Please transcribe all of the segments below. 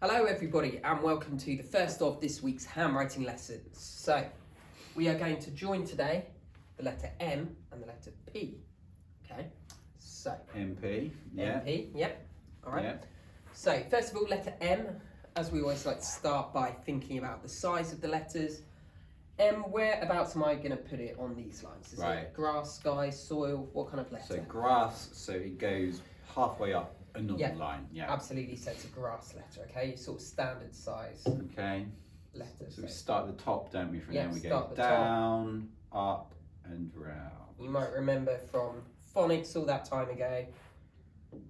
Hello everybody and welcome to the first of this week's handwriting lessons. So we are going to join today the letter M and the letter P. Okay, so MP, yeah. MP, yep. Alright. Yeah. So first of all, letter M, as we always like to start by thinking about the size of the letters. M, whereabouts am I going to put it on these lines? Is it grass, sky, soil? What kind of letter? So grass, so it goes halfway up a normal line. Yeah. Absolutely, so it's a grass letter, okay? Sort of standard size Okay. letter. So we start at the top, don't we? From yeah, then we go down, up and round. You might remember from phonics all that time ago,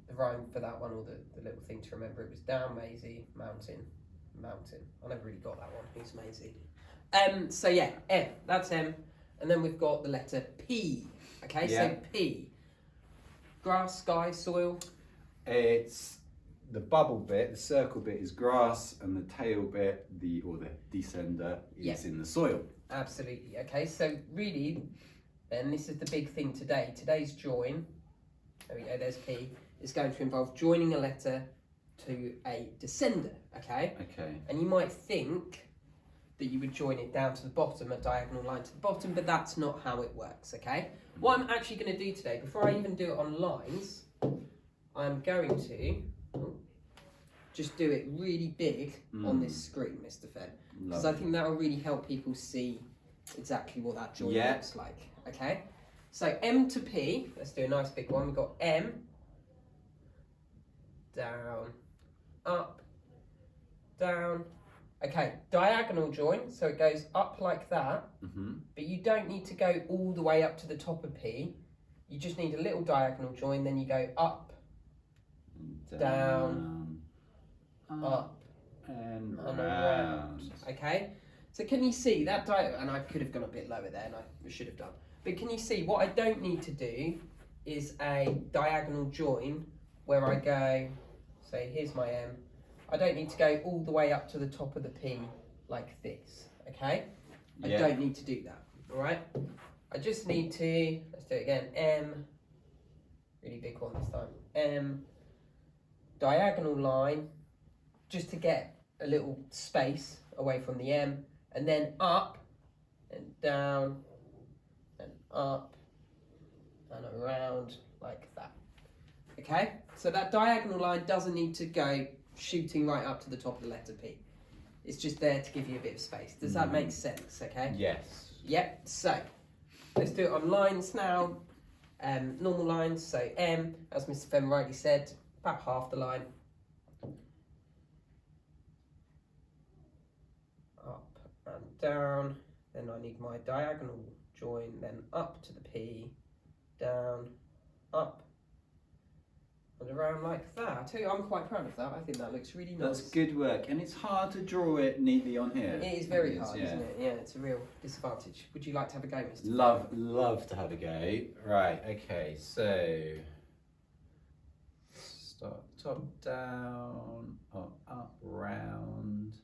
the rhyme for that one, or the little thing to remember, it was down, Maisie, mountain, mountain. I never really got that one. Who's Maisie? So yeah, M, that's M. And then we've got the letter P. Okay, so P. Grass, sky, soil. It's the bubble bit, the circle bit is grass, and the tail bit, the descender, is in the soil. Absolutely. Okay, so really, then this is the big thing today. Today's join, there we go, there's P, is going to involve joining a letter to a descender, okay? Okay. And you might think that you would join it down to the bottom, a diagonal line to the bottom, but that's not how it works, okay? What I'm actually going to do today, before I even do it on lines, I'm going to just do it really big on this screen, Mr. Fenn, because I think that will really help people see exactly what that join looks like, okay? So M to P, let's do a nice big one. We've got M, down, up, down. Okay, diagonal join, so it goes up like that, but you don't need to go all the way up to the top of P. You just need a little diagonal join, then you go up, down, up, and around. Okay, so can you see that and I could have gone a bit lower there, and I should have done. But can you see what I don't need to do is a diagonal join where I go, say here's my M, I don't need to go all the way up to the top of the P like this, okay? I don't need to do that, all right? I just need to, let's do it again, M, really big one this time, M, diagonal line, just to get a little space away from the M, and then up, and down, and up, and around like that, okay? So that diagonal line doesn't need to go shooting right up to the top of the letter P. It's just there to give you a bit of space. Does that make sense, okay? Yes. Yep, so let's do it on lines now. Normal lines, so M, as Mr. Fenn rightly said, about half the line. Up and down. Then I need my diagonal join, then up to the P, down, up, and around like that. I tell you, I'm quite proud of that. I think that looks really nice. That's good work, and it's hard to draw it neatly on here. It is very hard, isn't it? Yeah, it's a real disadvantage. Would you like to have a go, Mr. Love to have a go. Right, okay, so start top down, up, round.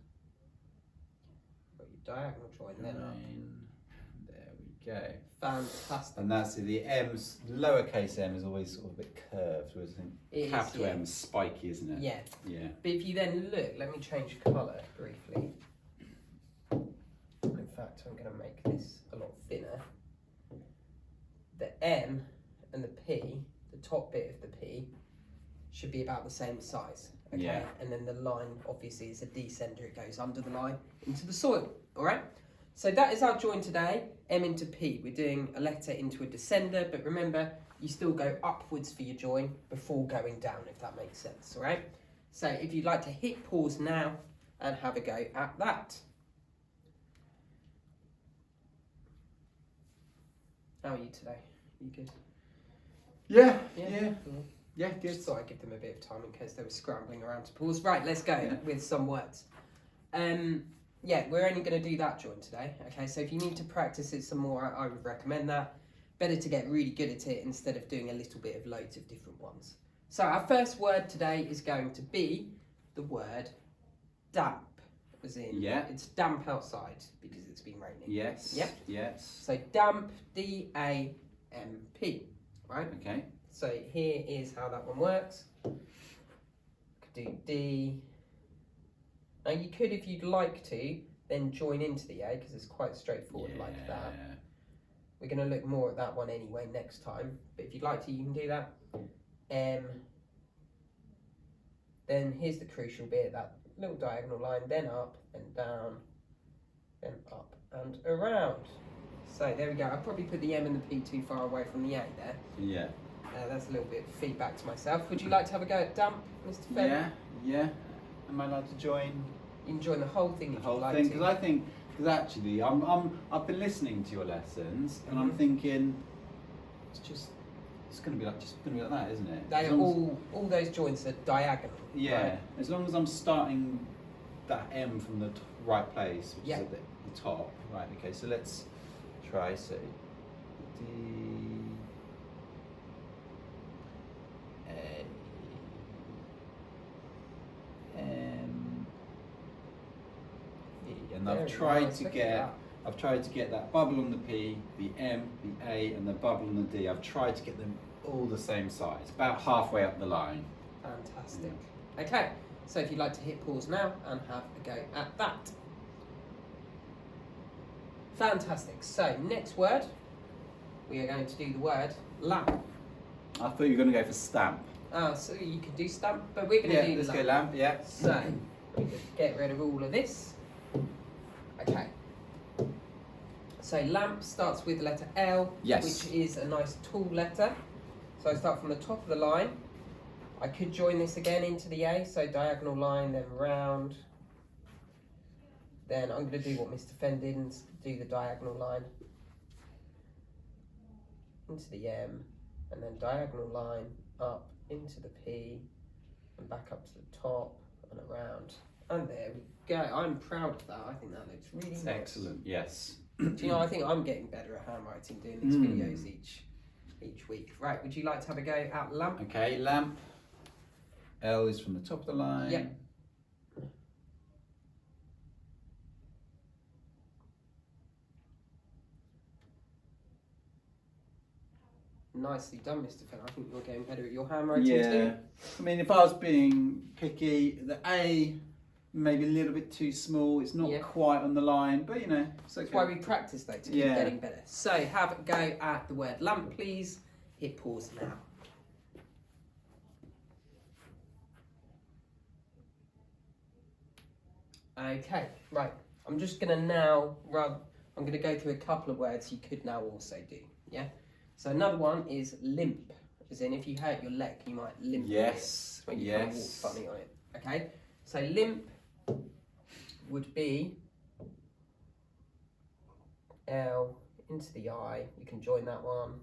Got your diagonal join then up. There we go. Fantastic. And that's it. The M's, lowercase m is always sort of a bit curved, whereas I think capital M is spiky, isn't it? Yeah. Yeah. But if you then look, let me change colour briefly. In fact, I'm going to make this a lot thinner. The M and the P, the top bit of the P, should be about the same size. Okay. Yeah. And then the line, obviously, is a descender. It goes under the line into the soil. All right. So that is our join today, M into P. We're doing a letter into a descender, but remember, you still go upwards for your join before going down, if that makes sense, all right? So if you'd like to hit pause now and have a go at that. How are you today? You good? Yeah. Yeah, good. Just thought I'd give them a bit of time in case they were scrambling around to pause. Right, let's go with some words. Yeah, we're only going to do that join today. Okay, so if you need to practice it some more, I would recommend that. Better to get really good at it instead of doing a little bit of loads of different ones. So our first word today is going to be the word damp. As in, it's damp outside because it's been raining. Yes. Yep. Yes. So damp, D-A-M-P, right? Okay. So here is how that one works. Could do D, Now you could, if you'd like to, then join into the A, because it's quite straightforward like that. We're going to look more at that one anyway next time. But if you'd like to, you can do that. Then here's the crucial bit, that little diagonal line, then up, then down, then up and around. So there we go. I probably put the M and the P too far away from the A there. Yeah. That's a little bit of feedback to myself. Would you like to have a go at damp, Mr. Fenn? Yeah. Am I allowed to join? You can join the whole thing if you'd like Because I think, because actually, I've been listening to your lessons, and I'm thinking, it's going to be like that, isn't it? They are all those joints are diagonal. Yeah. Right? As long as I'm starting that M from the right place, which is at the top. Right. Okay. So let's try. So D. A. M. E. And I've tried to get that bubble on the P, the M, the A, and the bubble on the D. I've tried to get them all the same size, about halfway up the line. Fantastic. Okay, so if you'd like to hit pause now and have a go at that. Fantastic. So next word, we are going to do the word lamp. I thought you were going to go for stamp. So you could do stamp, but we're going to do let's lamp. go lamp. Yeah. So we could get rid of all of this. Okay. So lamp starts with the letter L, which is a nice tall letter. So I start from the top of the line. I could join this again into the A, so diagonal line, then round. Then I'm going to do what Mr. Fenn did and do the diagonal line into the M, and then diagonal line up into the P, and back up to the top and around. And there we go. I'm proud of that. I think that looks really nice. Excellent, yes. Do you know, I think I'm getting better at handwriting doing these videos each week. Right, would you like to have a go at lamp? Okay, lamp. L is from the top of the line. Yep. Nicely done, Mr. Fenn. I think you're getting better at your handwriting too. I mean, if I was being picky, the A maybe a little bit too small. It's not quite on the line, but you know, it's okay. That's why we practice though, to keep getting better. So have a go at the word lamp, please. Hit pause now. Okay, right. I'm just gonna now I'm gonna go through a couple of words you could now also do. Yeah. So another one is limp, as in if you hurt your leg, you might limp. Yes. When you kind of walk funny on it. Okay. So limp would be L into the I. You can join that one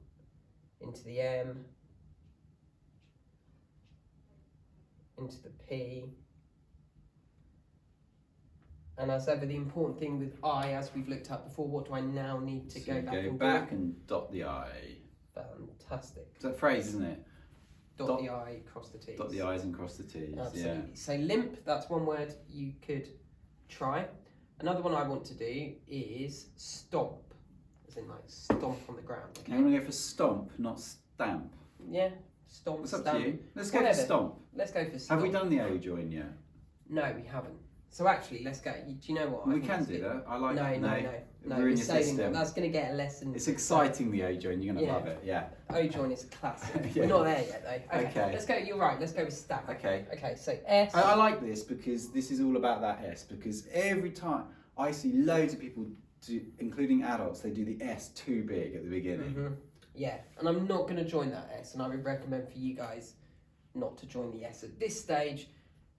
into the M, into the P. And as ever, the important thing with I, as we've looked at before, what do I now need to go back and do? Dot the I. Fantastic. It's a phrase, isn't it? Dot the I, cross the T's. Dot the I's and cross the T's. Absolutely. Yeah. So limp, that's one word you could try. Another one I want to do is stomp, as in like stomp on the ground. Okay. I'm going to go for stomp, not stamp. Yeah, stomp, It's up stamp. to you. Let's go for stomp. Let's go for stomp. Have we done the O join yet? No, we haven't. So actually, let's go. Do you know what? We can do that. I like No. We're in We're your saving system. that. That's going to get a lesson. It's exciting, the O join. You're going to love it. Yeah. O join is a classic. Yeah. We're not there yet, though. Okay. Let's go. You're right. Let's go with stamp. Okay. Okay. So S. I like this because this is all about that S. Because every time I see loads of people do, including adults, they do the S too big at the beginning. Mm-hmm. Yeah, and I'm not going to join that S, and I would recommend for you guys not to join the S at this stage,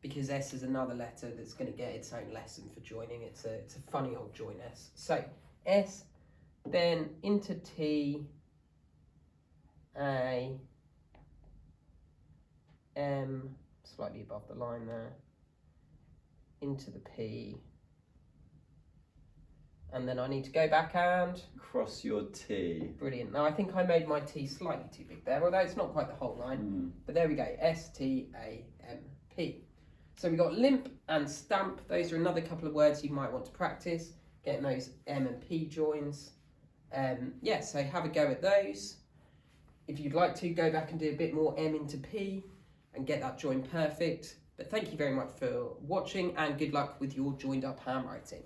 because S is another letter that's going to get its own lesson for joining. It's a funny old join S. So S, then into T, A, M, slightly above the line there, into the P, and then I need to go back and cross your T. Brilliant. Now I think I made my T slightly too big there, although it's not quite the whole line. But there we go. S, T, A, M, P. So we got limp and stamp. Those are another couple of words you might want to practice, getting those M and P joins. So have a go at those. If you'd like to, go back and do a bit more M into P and get that join perfect. But thank you very much for watching, and good luck with your joined up handwriting.